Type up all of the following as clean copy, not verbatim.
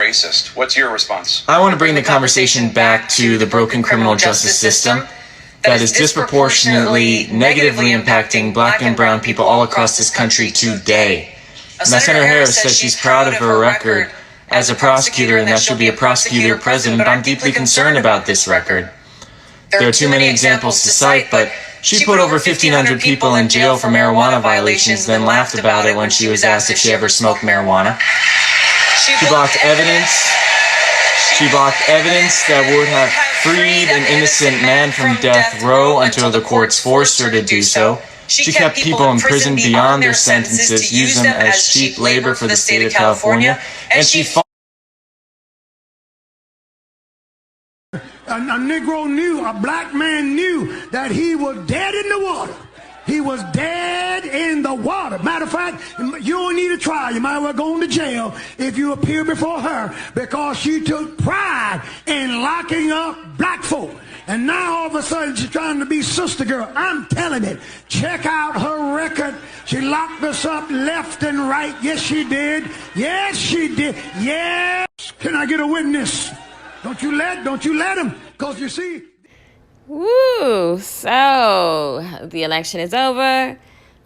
racist. What's your response? I want to bring the conversation back to the broken criminal justice system that is disproportionately negatively impacting black and brown people all across this country today. Now, Senator Harris says she's proud of her record as a prosecutor and that she'll be a prosecutor president, but I'm deeply concerned about this record. There are too many examples to cite, but she put over 1,500 people in jail for marijuana violations, then laughed about it when she was asked if she ever smoked marijuana. She blocked evidence. She blocked evidence that would have freed an innocent man from death row until the courts forced her to do so. She kept people in prison beyond their sentences, used them as cheap labor for the state of California, and she fought. A Negro knew, a black man knew that he was dead in the water. He was dead in the water. Matter of fact, you don't need a trial. You might well go into jail if you appear before her, because she took pride in locking up black folk. And now all of a sudden she's trying to be sister girl. I'm telling it. Check out her record. She locked us up left and right. Yes, she did. Yes, she did. Yes. Can I get a witness? Don't you let him. Because you see... Woo! So, the election is over.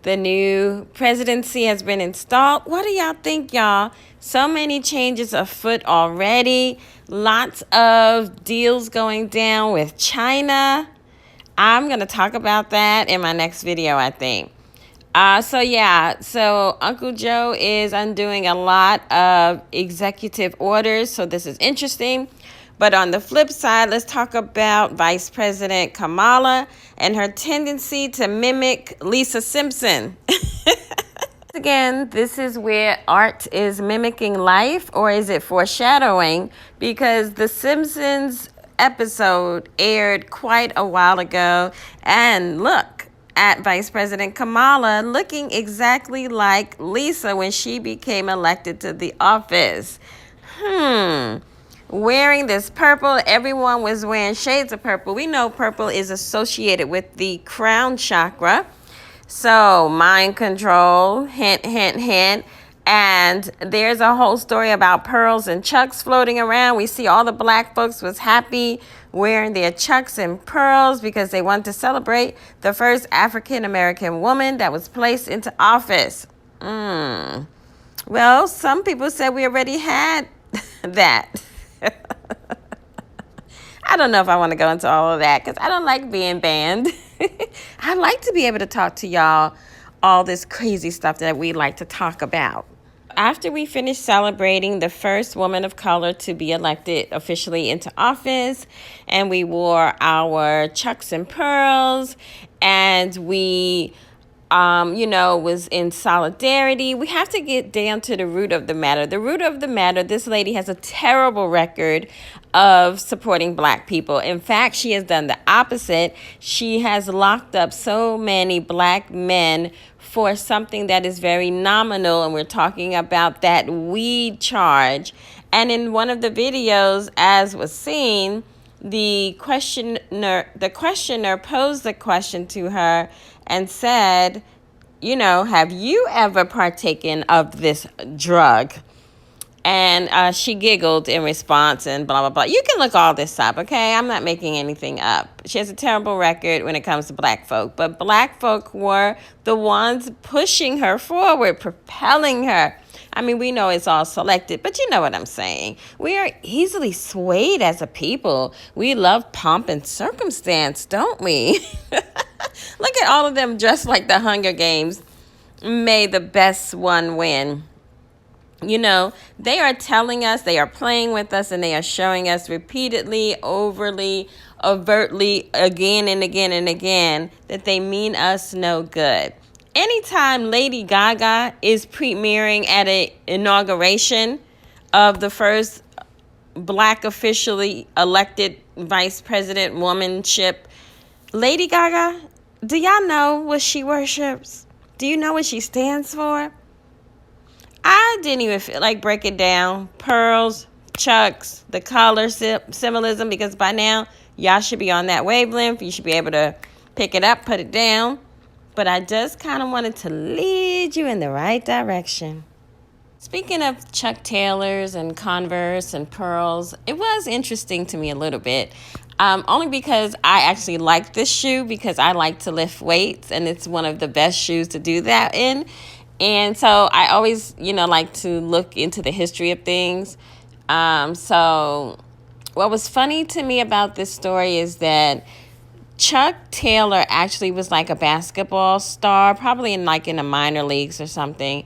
The new presidency has been installed. What do y'all think, y'all? So many changes afoot already. Lots of deals going down with China. I'm going to talk about that in my next video, I think. So Uncle Joe is undoing a lot of executive orders. So this is interesting. But on the flip side, let's talk about Vice President Kamala and her tendency to mimic Lisa Simpson. Again, this is where art is mimicking life, or is it foreshadowing? Because the Simpsons episode aired quite a while ago, and look at Vice President Kamala looking exactly like Lisa when she became elected to the office. Wearing this purple, everyone was wearing shades of purple. We know purple is associated with the crown chakra. So mind control, hint, hint, hint. And there's a whole story about pearls and chucks floating around. We see all the black folks was happy wearing their chucks and pearls because they wanted to celebrate the first African-American woman that was placed into office. Well, some people said we already had that. I don't know if I want to go into all of that because I don't like being banned. I like to be able to talk to y'all all this crazy stuff that we like to talk about. After we finished celebrating the first woman of color to be elected officially into office, and we wore our chucks and pearls, and we was in solidarity. We have to get down to the root of the matter. The root of the matter, this lady has a terrible record of supporting black people. In fact, she has done the opposite. She has locked up so many black men for something that is very nominal, and we're talking about that weed charge. And in one of the videos, as was seen, the questioner posed the question to her and said, have you ever partaken of this drug? And she giggled in response and blah, blah, blah. You can look all this up, okay? I'm not making anything up. She has a terrible record when it comes to black folk. But black folk were the ones pushing her forward, propelling her. I mean, we know it's all selected, but you know what I'm saying. We are easily swayed as a people. We love pomp and circumstance, don't we? Look at all of them dressed like the Hunger Games. May the best one win. They are telling us, they are playing with us, and they are showing us repeatedly, overtly, overtly, again and again and again, that they mean us no good. Anytime Lady Gaga is premiering at an inauguration of the first black officially elected vice president womanship, Lady Gaga, do y'all know what she worships? Do you know what she stands for? I didn't even feel like breaking down pearls, chucks, the color symbolism, because by now y'all should be on that wavelength. You should be able to pick it up, put it down. But I just kind of wanted to lead you in the right direction. Speaking of Chuck Taylors and Converse and pearls, it was interesting to me a little bit. Only because I actually like this shoe because I like to lift weights and it's one of the best shoes to do that in. And so I always, like to look into the history of things. So what was funny to me about this story is that Chuck Taylor actually was like a basketball star, probably in the minor leagues or something.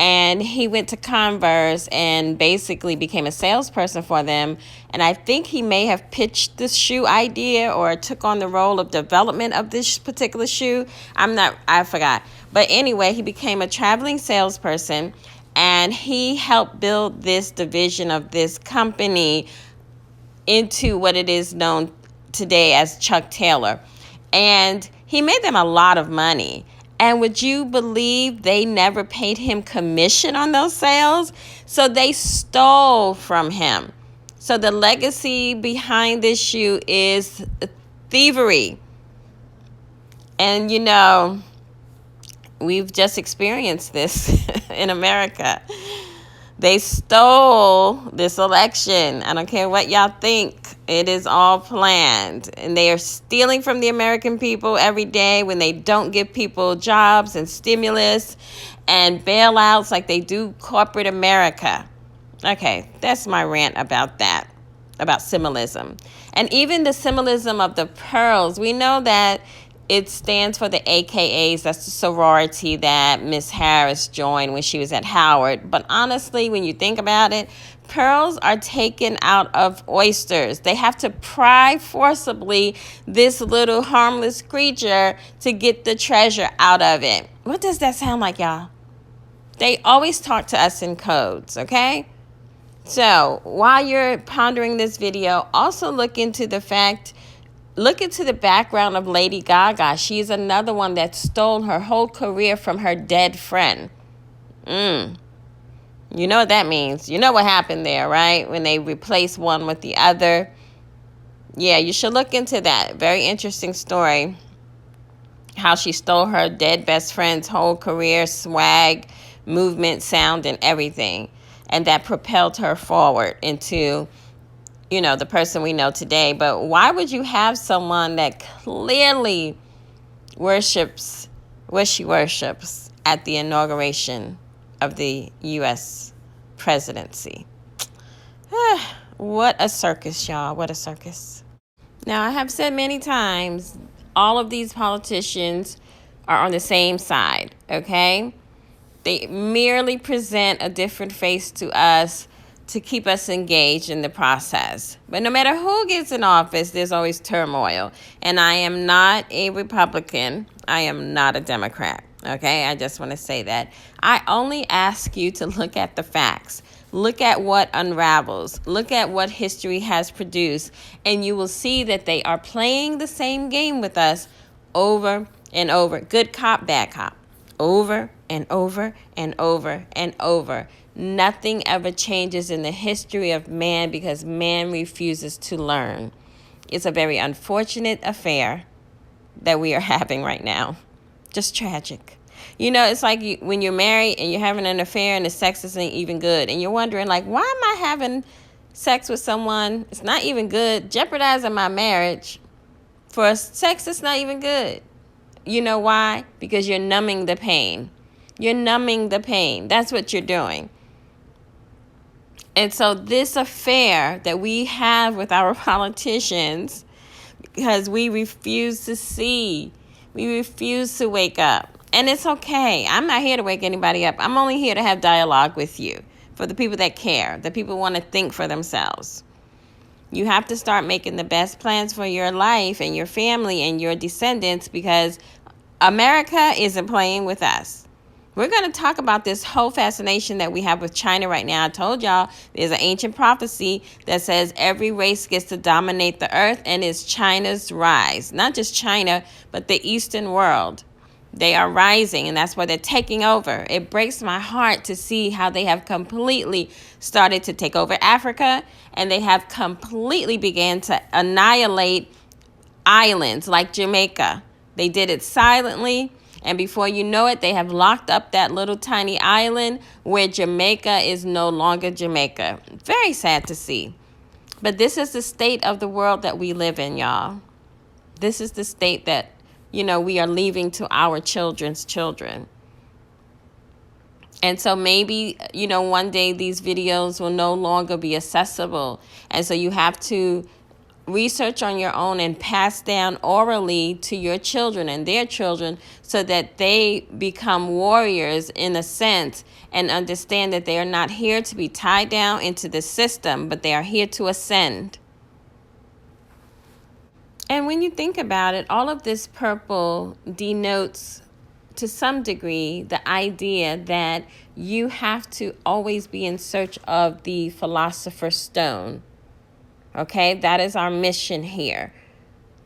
And he went to Converse and basically became a salesperson for them. And I think he may have pitched this shoe idea or took on the role of development of this particular shoe. I forgot. But anyway, he became a traveling salesperson and he helped build this division of this company into what it is known today as Chuck Taylor. And he made them a lot of money. And would you believe they never paid him commission on those sales? So they stole from him. So the legacy behind this shoe is thievery. And we've just experienced this in America. They stole this election. I don't care what y'all think. It is all planned. And they are stealing from the American people every day when they don't give people jobs and stimulus and bailouts like they do corporate America. Okay, that's my rant about that, about symbolism. And even the symbolism of the pearls, we know that it stands for the AKAs. That's the sorority that Miss Harris joined when she was at Howard. But honestly, when you think about it, pearls are taken out of oysters. They have to pry forcibly this little harmless creature to get the treasure out of it. What does that sound like, y'all? They always talk to us in codes, okay? So while you're pondering this video, also look into the background of Lady Gaga. She's another one that stole her whole career from her dead friend. You know what that means. You know what happened there, right? When they replace one with the other. Yeah, you should look into that. Very interesting story. How she stole her dead best friend's whole career, swag, movement, sound, and everything. And that propelled her forward into the person we know today. But why would you have someone that clearly worships what she worships at the inauguration of the U.S. presidency? What a circus, y'all. What a circus. Now, I have said many times, all of these politicians are on the same side, okay? They merely present a different face to us to keep us engaged in the process. But no matter who gets in office, there's always turmoil. And I am not a Republican. I am not a Democrat. Okay, I just want to say that. I only ask you to look at the facts. Look at what unravels. Look at what history has produced. And you will see that they are playing the same game with us over and over. Good cop, bad cop. Over and over and over and over. Nothing ever changes in the history of man because man refuses to learn. It's a very unfortunate affair that we are having right now. Just tragic. It's like when you're married and you're having an affair and the sex isn't even good. And you're wondering, why am I having sex with someone? It's not even good. Jeopardizing my marriage for sex that's not even good. You know why? Because you're numbing the pain. You're numbing the pain. That's what you're doing. And so this affair that we have with our politicians, because we refuse to see, we refuse to wake up. And it's okay. I'm not here to wake anybody up. I'm only here to have dialogue with you, for the people that care, the people who want to think for themselves. You have to start making the best plans for your life and your family and your descendants because America isn't playing with us. We're going to talk about this whole fascination that we have with China right now. I told y'all there's an ancient prophecy that says every race gets to dominate the earth, and it's China's rise. Not just China, but the Eastern world. They are rising, and that's why they're taking over. It breaks my heart to see how they have completely started to take over Africa, and they have completely began to annihilate islands like Jamaica. They did it silently. And before you know it, they have locked up that little tiny island where Jamaica is no longer Jamaica. Very sad to see. But this is the state of the world that we live in, y'all. This is the state that, we are leaving to our children's children. And so maybe, one day these videos will no longer be accessible. And so you have to research on your own and pass down orally to your children and their children so that they become warriors in a sense and understand that they are not here to be tied down into the system, but they are here to ascend. And when you think about it, all of this purple denotes to some degree the idea that you have to always be in search of the philosopher's stone. Okay, that is our mission here,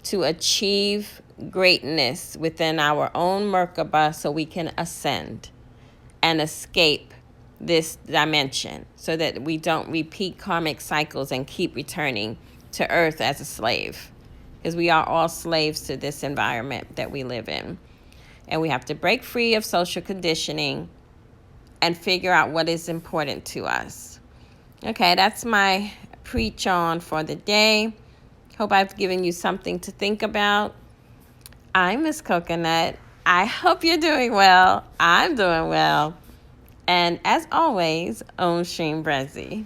to achieve greatness within our own Merkaba so we can ascend and escape this dimension so that we don't repeat karmic cycles and keep returning to earth as a slave, because we are all slaves to this environment that we live in. And we have to break free of social conditioning and figure out what is important to us. Okay, that's my preach on for the day. Hope I've given you something to think about. I'm Miss Coconut. I hope you're doing well. I'm doing well. And as always, Om Shrim Brezi.